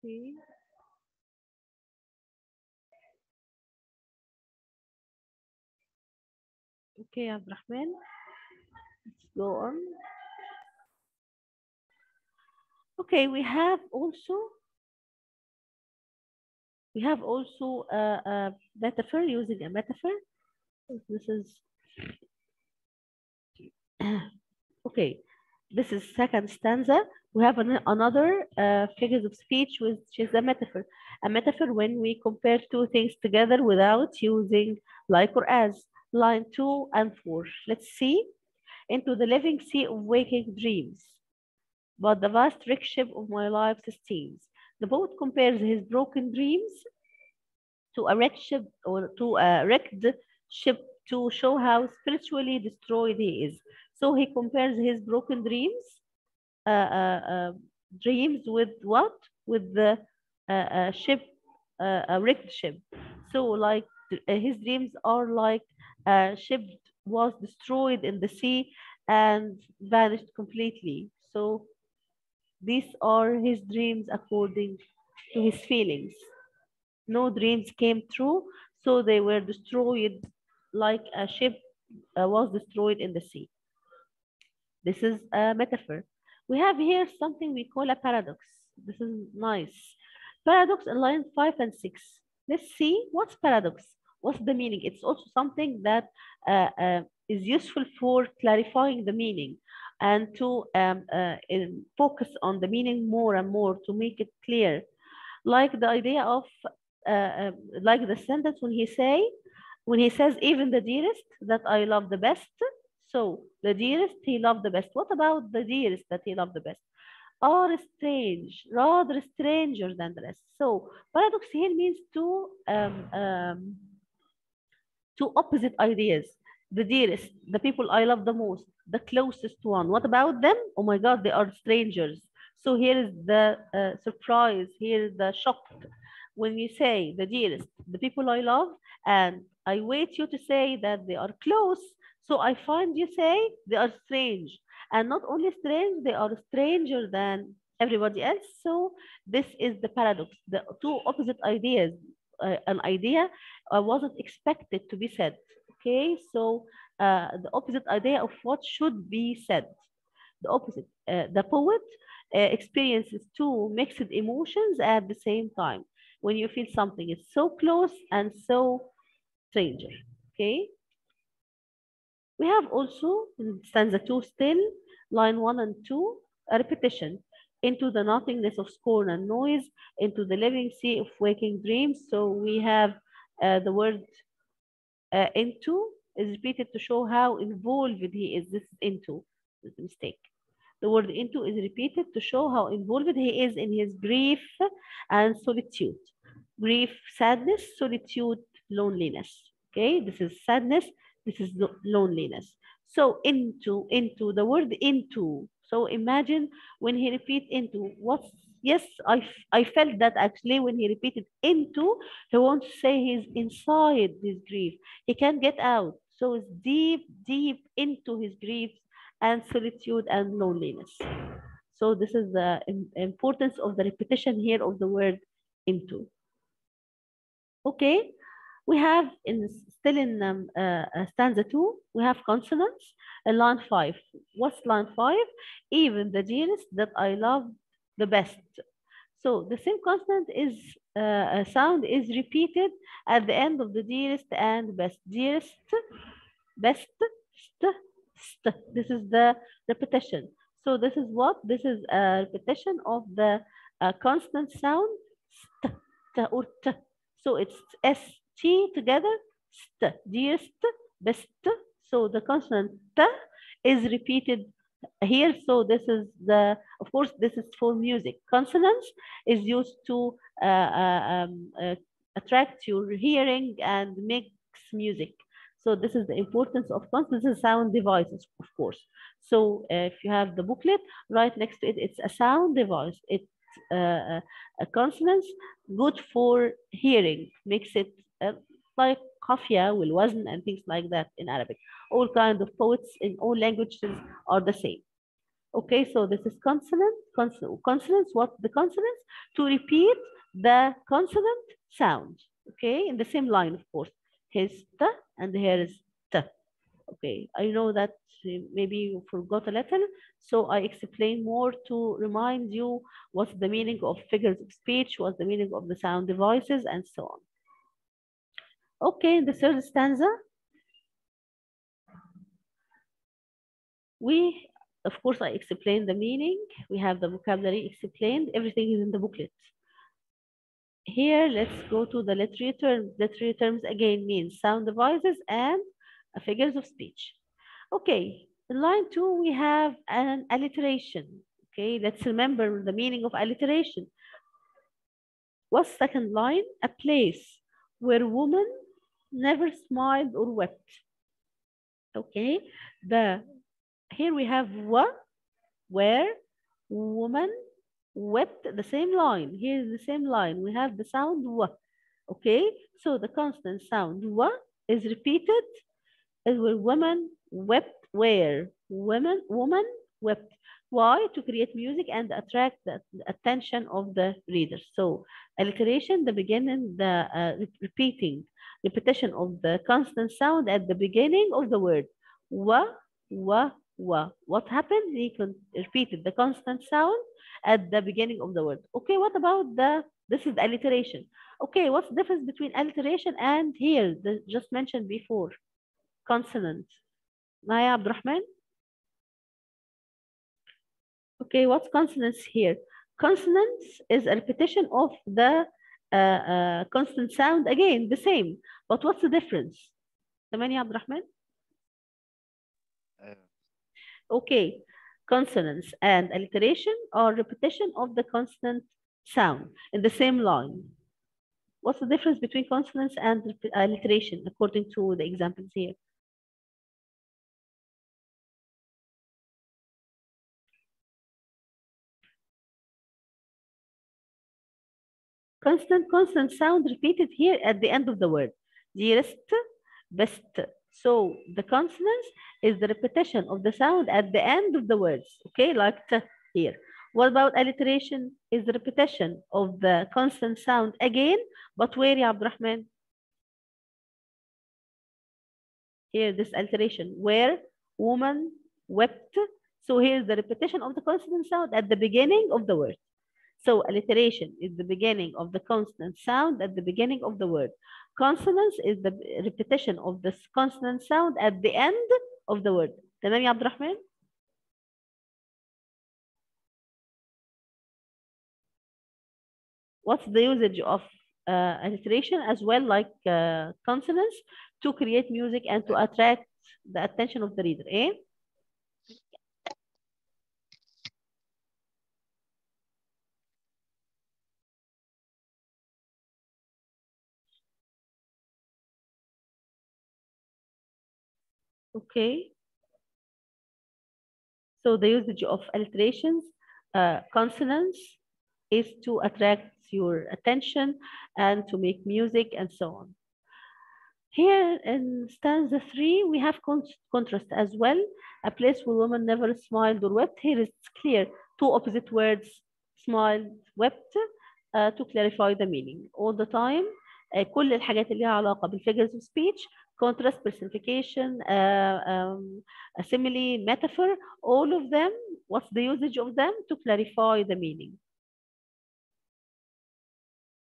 Okay. Okay, Abdurrahman, let's go on. Okay, we have also a metaphor, using a metaphor. This is okay. This is second stanza. We have another figures of speech, which is a metaphor. A metaphor when we compare two things together without using like or as. Line 2 and 4. Let's see. Into the living sea of waking dreams, but the vast wreckage of my life sustains. The poet compares his broken dreams to a wrecked ship, or to a wrecked ship, to show how spiritually destroyed he is. So he compares his broken uh, uh, uh, dreams with what? With the ship, a wrecked ship. So like his dreams are like a ship was destroyed in the sea and vanished completely. So these are his dreams according to his feelings. No dreams came true, so they were destroyed like a ship was destroyed in the sea. This is a metaphor. We have here something we call a paradox. This is nice. Paradox in line 5 and 6. Let's see what's paradox. What's the meaning? It's also something that is useful for clarifying the meaning and to focus on the meaning more and more to make it clear. Like the idea of, like the sentence when he says, even the dearest that I love the best. So the dearest he loved the best. What about the dearest that he loved the best? Are strange, rather stranger than the rest. So paradox here means two opposite ideas. The dearest, the people I love the most, the closest one. What about them? Oh my God, they are strangers. So here is the surprise, here is the shock. When you say the dearest, the people I love, and I wait you to say that they are close, so I find you say they are strange. And not only strange, they are stranger than everybody else. So this is the paradox, the two opposite ideas. An idea wasn't expected to be said. Okay, so the opposite idea of what should be said. The opposite. The poet experiences two mixed emotions at the same time. When you feel something is so close and so stranger. Okay, we have also in stanza 2 still, line 1 and 2, a repetition. Into the nothingness of scorn and noise, into the living sea of waking dreams. So we have the word into is repeated to show how involved he is. This is into. This is a mistake. The word into is repeated to show how involved he is in his grief and solitude. Grief, sadness, solitude, loneliness. Okay, this is sadness, this is loneliness. So into the word into. So imagine when he repeat into, what's, yes, I felt that actually when he repeated into, he wants to say he's inside his grief. He can't get out. So it's deep, deep into his grief and solitude and loneliness. So this is the importance of the repetition here of the word into. Okay, we have still in stanza 2, we have consonants in line 5. What's line 5? Even the dearest that I love the best. So the same consonant is a sound is repeated at the end of the dearest and best. Dearest, best, st, st. This is the repetition. So this is what? This is a repetition of the consonant sound st, t, or t. So it's st together, st, dearest, best. So the consonant t is repeated here. So this is the, of course, this is for music. Consonants is used to attract your hearing and mix music. So this is the importance of consonants. This is sound devices, of course. So if you have the booklet right next to it, it's a sound device. It's a consonants good for hearing. Makes it like قافية والوزن and things like that in Arabic. All kinds of poets in all languages are the same. Okay, so this is consonants. What the consonants? To repeat the consonant sound. Okay, in the same line, of course. Here's t and here is t. Okay, I know that maybe you forgot a little, so I explain more to remind you what's the meaning of figures of speech, what's the meaning of the sound devices, and so on. Okay, in the third stanza, of course, I explained the meaning. We have the vocabulary explained. Everything is in the booklet. Here, let's go to the literary terms. Literary terms again means sound devices and figures of speech. Okay, in line 2, we have an alliteration. Okay, let's remember the meaning of alliteration. What's second line? A place where woman never smiled or wept. Okay, here we have where woman wept, the same line. Here is the same line. We have the sound Okay, so the consonant sound is repeated is where women wept, where woman wept. Why? To create music and attract the attention of the reader. So alliteration, the beginning, the repetition of the consonant sound at the beginning of the word. Wa. What happened? He repeated the consonant sound at the beginning of the word. Okay, what about this is alliteration. Okay, what's the difference between alliteration and here, just mentioned before? Consonant. Maya Abdurrahman? Okay, what's consonants here? Consonants is a repetition of the consonant sound, again, the same. But what's the difference? Tamani Abdurrahman? Uh, Okay, consonants and alliteration are repetition of the consonant sound in the same line. What's the difference between consonants and alliteration according to the examples here? Constant sound repeated here at the end of the word. Dearest, best. So the consonants is the repetition of the sound at the end of the words. Okay, like t here. What about alliteration? Is the repetition of the constant sound again, but where, ya Abdurrahman? Here, this alliteration, where woman wept. So here's the repetition of the consonant sound at the beginning of the word. So alliteration is the beginning of the consonant sound at the beginning of the word. Consonance is the repetition of this consonant sound at the end of the word. تمام يا عبد الرحمن؟ What's the usage of alliteration as well, like consonants, to create music and to attract the attention of the reader? Eh? Okay. So the usage of alliterations, consonants, is to attract your attention and to make music and so on. Here in stanza 3, we have contrast as well. A place where women never smiled or wept. Here it's clear. Two opposite words, smiled, wept, to clarify the meaning. All the time, كل الحاجات اللي لها علاقة بالfigures of speech, contrast, personification, a simile, metaphor, all of them, what's the usage of them? To clarify the meaning.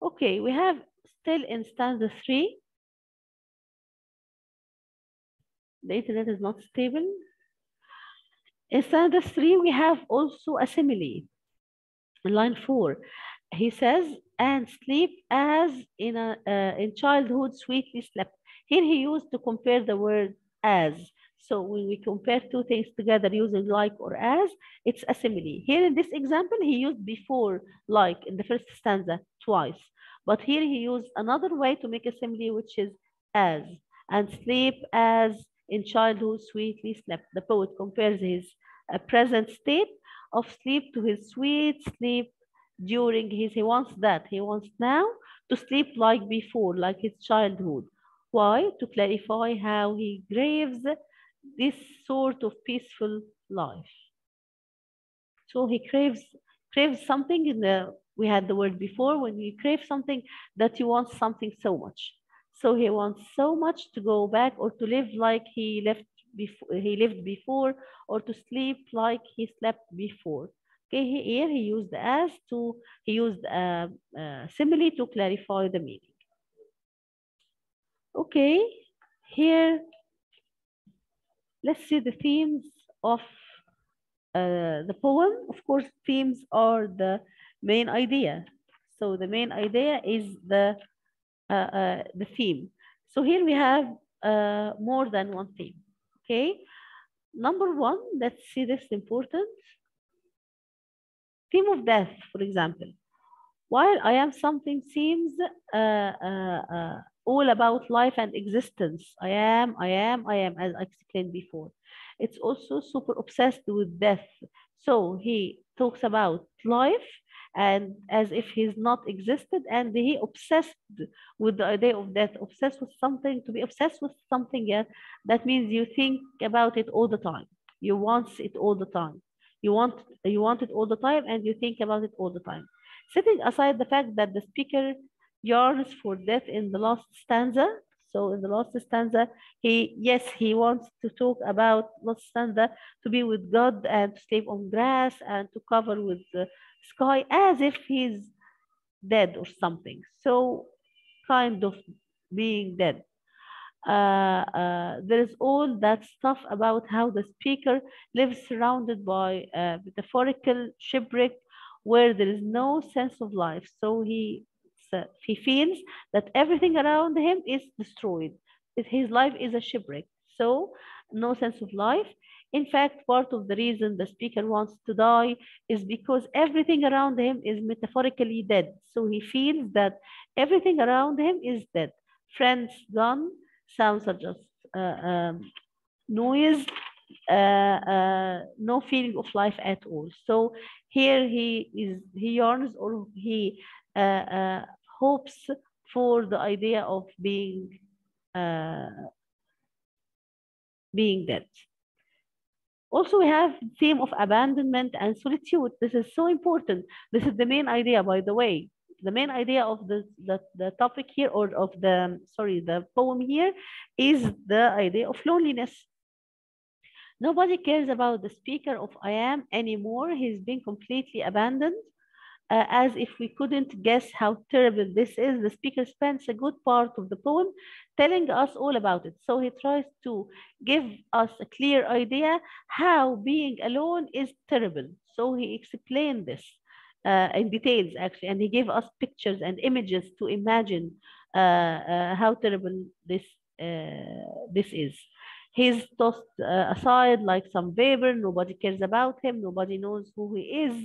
Okay, we have still in stanza 3, the internet is not stable. In stanza 3, we have also a simile. In line 4, he says, and sleep as in childhood sweetly slept. Here he used to compare the word as. So when we compare two things together using like or as, it's a simile. Here in this example, he used before like in the first stanza twice. But here he used another way to make a simile, which is as. And sleep as in childhood sweetly slept. The poet compares his present state of sleep to his sweet sleep during he wants now to sleep like before, like his childhood. Why? To clarify how he craves this sort of peaceful life. So he craves something. We had the word before, when you crave something, that you want something so much. So he wants so much to go back, or to live like he lived before, or to sleep like he slept before. Okay, here he used a simile to clarify the meaning. Okay, here let's see the themes of the poem. Of course, themes are the main idea. So the main idea is the theme. So here we have more than one theme. Okay, number one, let's see this important theme of death, for example. While I am something seems all about life and existence. I am, as I explained before. It's also super obsessed with death. So he talks about life and as if he's not existed, and he obsessed with the idea of death, obsessed with something. To be obsessed with something, yeah, that means you think about it all the time. You want it all the time. You want it all the time, and you think about it all the time. Setting aside the fact that the speaker yearns for death in the last stanza. So in the last stanza, he wants to talk about last stanza, to be with God and to sleep on grass and to cover with the sky, as if he's dead or something. So kind of being dead. There is all that stuff about how the speaker lives surrounded by metaphorical shipwreck where there is no sense of life. So he feels that everything around him is destroyed. His life is a shipwreck. So no sense of life. In fact, part of the reason the speaker wants to die is because everything around him is metaphorically dead. So he feels that everything around him is dead. Friends gone, sounds are just noise, no feeling of life at all. So here he yearns, or he hopes for the idea of uh, being dead. Also, we have theme of abandonment and solitude. This is so important. This is the main idea, by the way. The main idea of the topic here, or of the poem here, is the idea of loneliness. Nobody cares about the speaker of I am anymore. He's been completely abandoned. As if we couldn't guess how terrible this is, the speaker spends a good part of the poem telling us all about it. So he tries to give us a clear idea how being alone is terrible. So he explained this in details, actually, and he gave us pictures and images to imagine how terrible this is. He's tossed aside like some vapor. Nobody cares about him. Nobody knows who he is,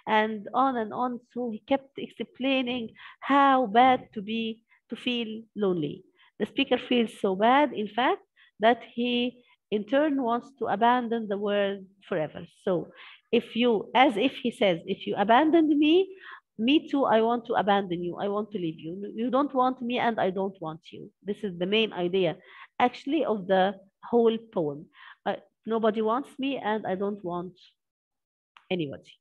and on and on. So he kept explaining how bad to feel lonely. The speaker feels so bad, in fact, that he in turn wants to abandon the world forever. So as if he says, if you abandoned me too, I want to abandon you. I want to leave you. You don't want me, and I don't want you. This is the main idea, actually, of the whole poem. Nobody wants me, and I don't want anybody.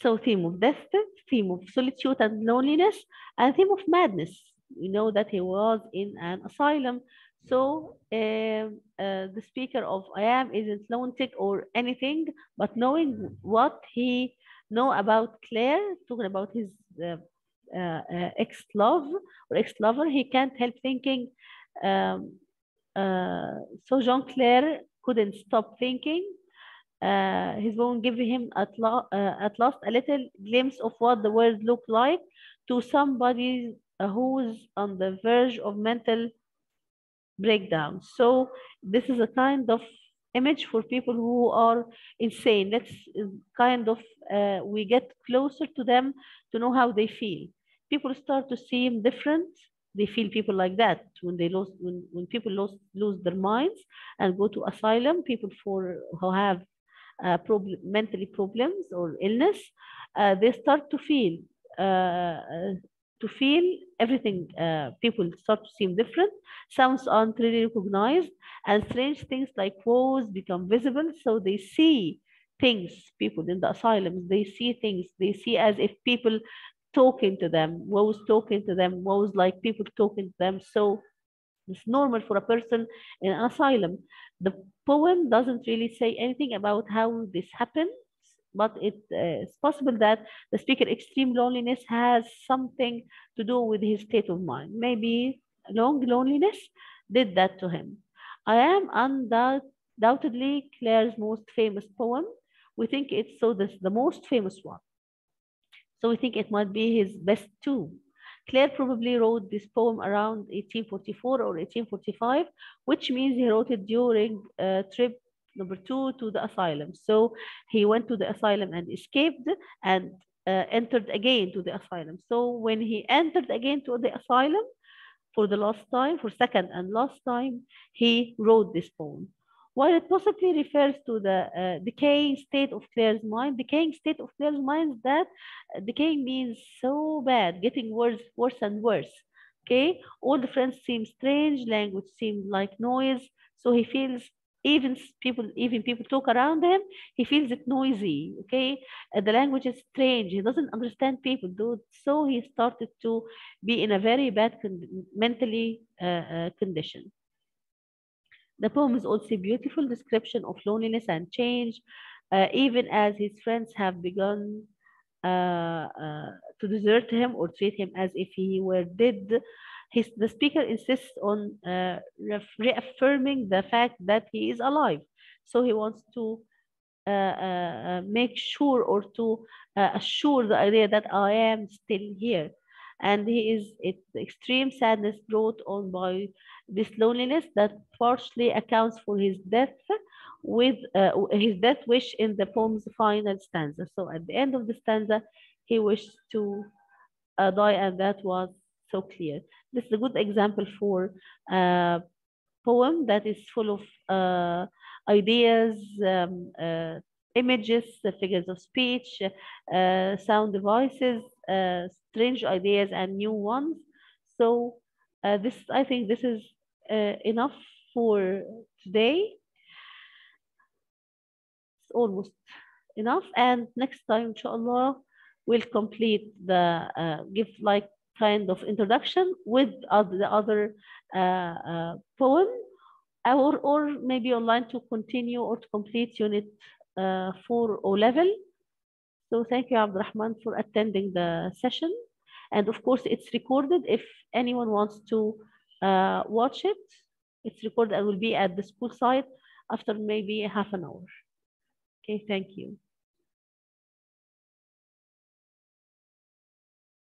So theme of death, theme of solitude and loneliness, and theme of madness. We know that he was in an asylum. So the speaker of I am isn't lunatic or anything, but knowing what he know about Claire, talking about his ex-love or ex-lover, he can't help thinking. Um, so Jean Claire couldn't stop thinking. His poem gave him at last a little glimpse of what the world looked like to somebody who's on the verge of mental breakdown. So this is a kind of image for people who are insane. Let's kind of we get closer to them to know how they feel. People start to seem different. They feel people like that when people lose their minds and go to asylum. People who have mentally problems or illness, they start to feel everything. People start to seem different. Sounds aren't really recognized, and strange things like woes become visible. So they see things. People in the asylums, they see things. They see as if people talking to them, was talking to them, was like people talking to them. So it's normal for a person in an asylum. The poem doesn't really say anything about how this happens, but it's possible that the speaker extreme loneliness has something to do with his state of mind. Maybe long loneliness did that to him. I am undoubtedly Claire's most famous poem. We think it's so this the most famous one. So we think it might be his best too. Claire probably wrote this poem around 1844 or 1845, which means he wrote it during trip number 2 to the asylum. So he went to the asylum and escaped and entered again to the asylum. So when he entered again to the asylum, for the last time, for second and last time, he wrote this poem. While it possibly refers to the decaying state of Claire's mind, decaying state of Claire's mind is that decaying means so bad, getting worse, worse and worse. Okay, all the friends seem strange, language seems like noise, so he feels even people talk around him, he feels it noisy. Okay, the language is strange. He doesn't understand people, dude. So he started to be in a very bad mentally condition. The poem is also a beautiful description of loneliness and change, even as his friends have begun to desert him or treat him as if he were dead. The speaker insists on reaffirming the fact that he is alive. So he wants to make sure or to assure the idea that I am still here. And it's extreme sadness brought on by this loneliness that partially accounts for his death with his death wish in the poem's final stanza. So at the end of the stanza, he wished to die, and that was so clear. This is a good example for poem that is full of ideas, images, figures of speech, sound devices, strange ideas, and new ones. So I think this is enough for today. It's almost enough. And next time, inshallah, we'll complete give like kind of introduction with the other poem, or maybe online to continue or to complete unit 4 O level. So thank you, Abdurrahman, for attending the session. And of course, it's recorded. If anyone wants to watch it, it's recorded and will be at the school site after maybe half an hour. Okay, thank you.